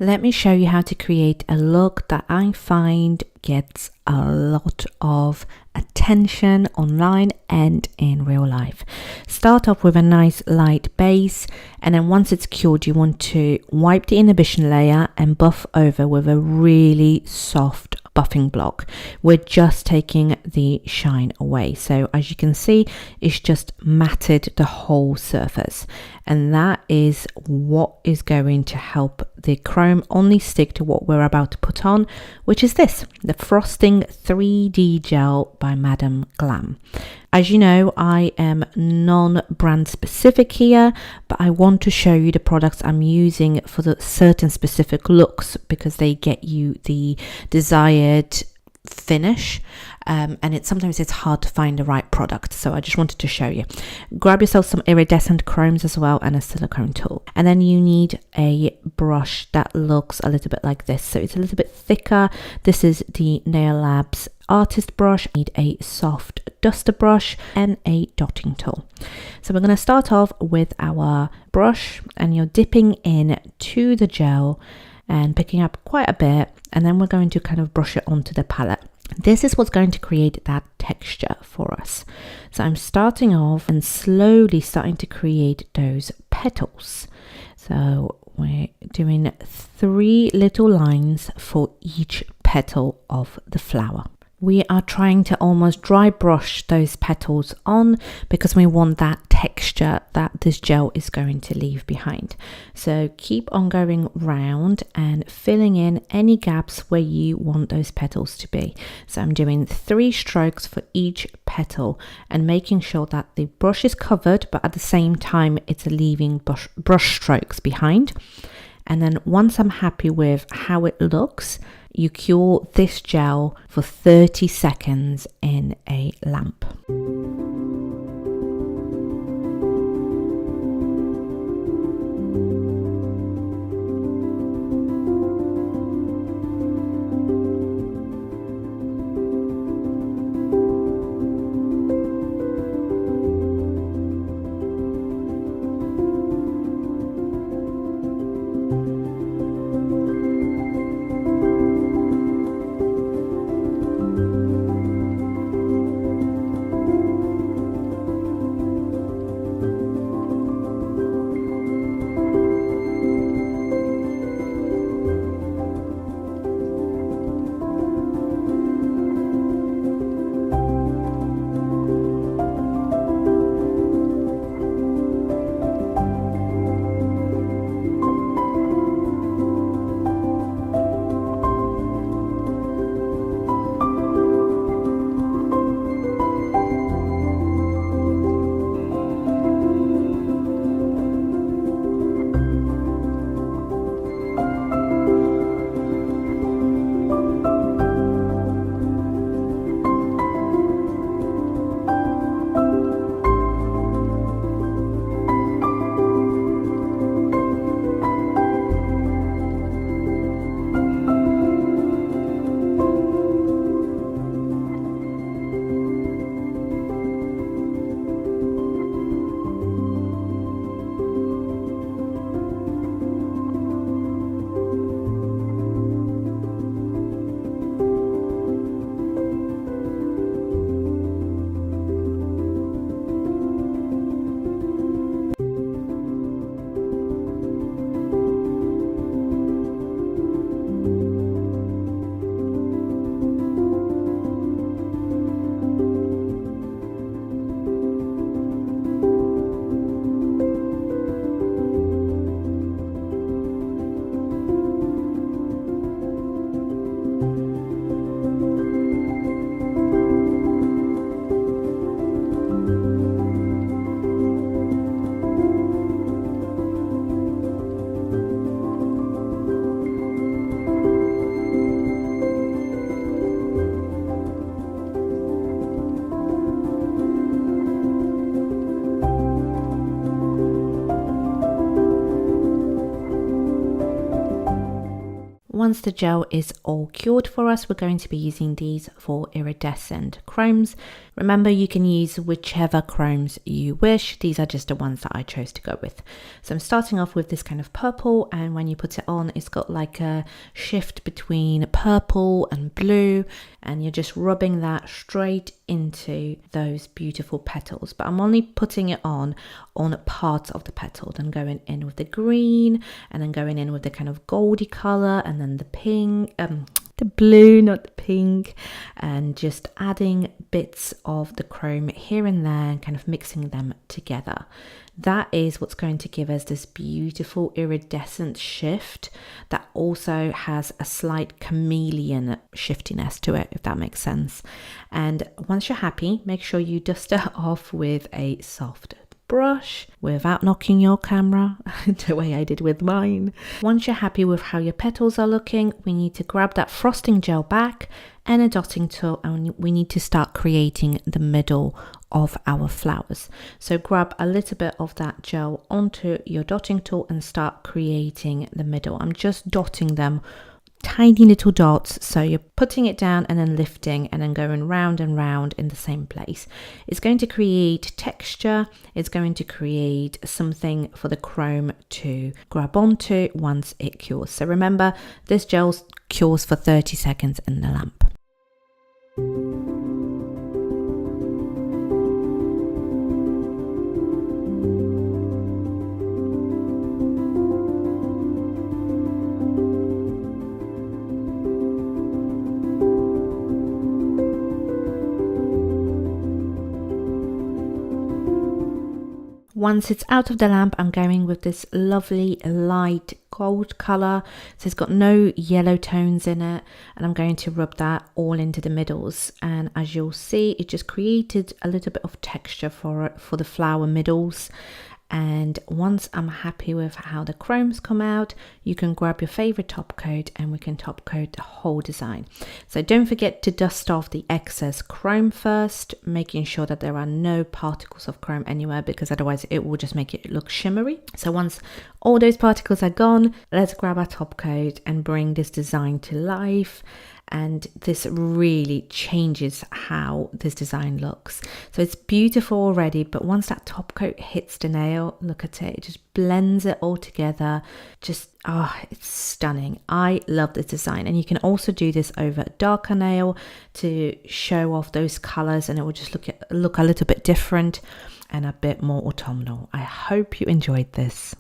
Let me show you how to create a look that I find gets a lot of attention online and in real life. Start off with a nice light base, and then once it's cured, you want to wipe the inhibition layer and buff over with a really soft buffing block. We're just taking the shine away. So as you can see, it's just matted the whole surface, and that is what is going to help the chrome only stick to what we're about to put on, which is this, the Frosting 3D Gel by Madame Glam. As you know, I am non-brand specific here, but I want to show you the products I'm using for the certain specific looks because they get you the desired finish, and sometimes it's hard to find the right product, so I just wanted to show you. Grab yourself some iridescent chromes as well and a silicone tool, and then you need a brush that looks a little bit like this, so it's a little bit thicker. This is the Nail Labs artist brush. I need a soft duster brush and a dotting tool. So we're going to start off with our brush, and you're dipping in to the gel and picking up quite a bit, and then we're going to kind of brush it onto the palette. This is what's going to create that texture for us. So I'm starting off and slowly starting to create those petals. So we're doing 3 little lines for each petal of the flower. We are trying to almost dry brush those petals on because we want that texture that this gel is going to leave behind. So keep on going round and filling in any gaps where you want those petals to be. So I'm doing 3 strokes for each petal and making sure that the brush is covered, but at the same time it's leaving brush strokes behind. And then once I'm happy with how it looks, you cure this gel for 30 seconds in a lamp. once the gel is all cured for us, we're going to be using these for iridescent chromes. Remember, you can use whichever chromes you wish. These are just the ones that I chose to go with. So I'm starting off with this kind of purple, and when you put it on, it's got like a shift between purple and blue, and you're just rubbing that straight into those beautiful petals. But I'm only putting it on parts of the petal, then going in with the green, and then going in with the kind of goldy color, and then the pink, the blue, not the pink, and just adding bits of the chrome here and there and kind of mixing them together. That is what's going to give us this beautiful iridescent shift that also has a slight chameleon shiftiness to it, if that makes sense. And once you're happy, make sure you dust it off with a soft brush without knocking your camera the way I did with mine. Once you're happy with how your petals are looking, we need to grab that frosting gel back and a dotting tool, and we need to start creating the middle of our flowers. So grab a little bit of that gel onto your dotting tool and start creating the middle. I'm just dotting them, tiny little dots, so you're putting it down and then lifting and then going round and round in the same place. It's going to create texture, it's going to create something for the chrome to grab onto once it cures. So remember, this gel cures for 30 seconds in the lamp. Once it's out of the lamp, I'm going with this lovely light gold color. So it's got no yellow tones in it, and I'm going to rub that all into the middles. And as you'll see, it just created a little bit of texture for the flower middles. And once I'm happy with how the chromes come out, you can grab your favorite top coat and we can top coat the whole design. So don't forget to dust off the excess chrome first, making sure that there are no particles of chrome anywhere, because otherwise it will just make it look shimmery. So once all those particles are gone, let's grab our top coat and bring this design to life. And this really changes how this design looks. So it's beautiful already, but once that top coat hits the nail, look at it, it just blends it all together. Just, it's stunning. I love this design. And you can also do this over a darker nail to show off those colors, and it will just look a little bit different and a bit more autumnal. I hope you enjoyed this.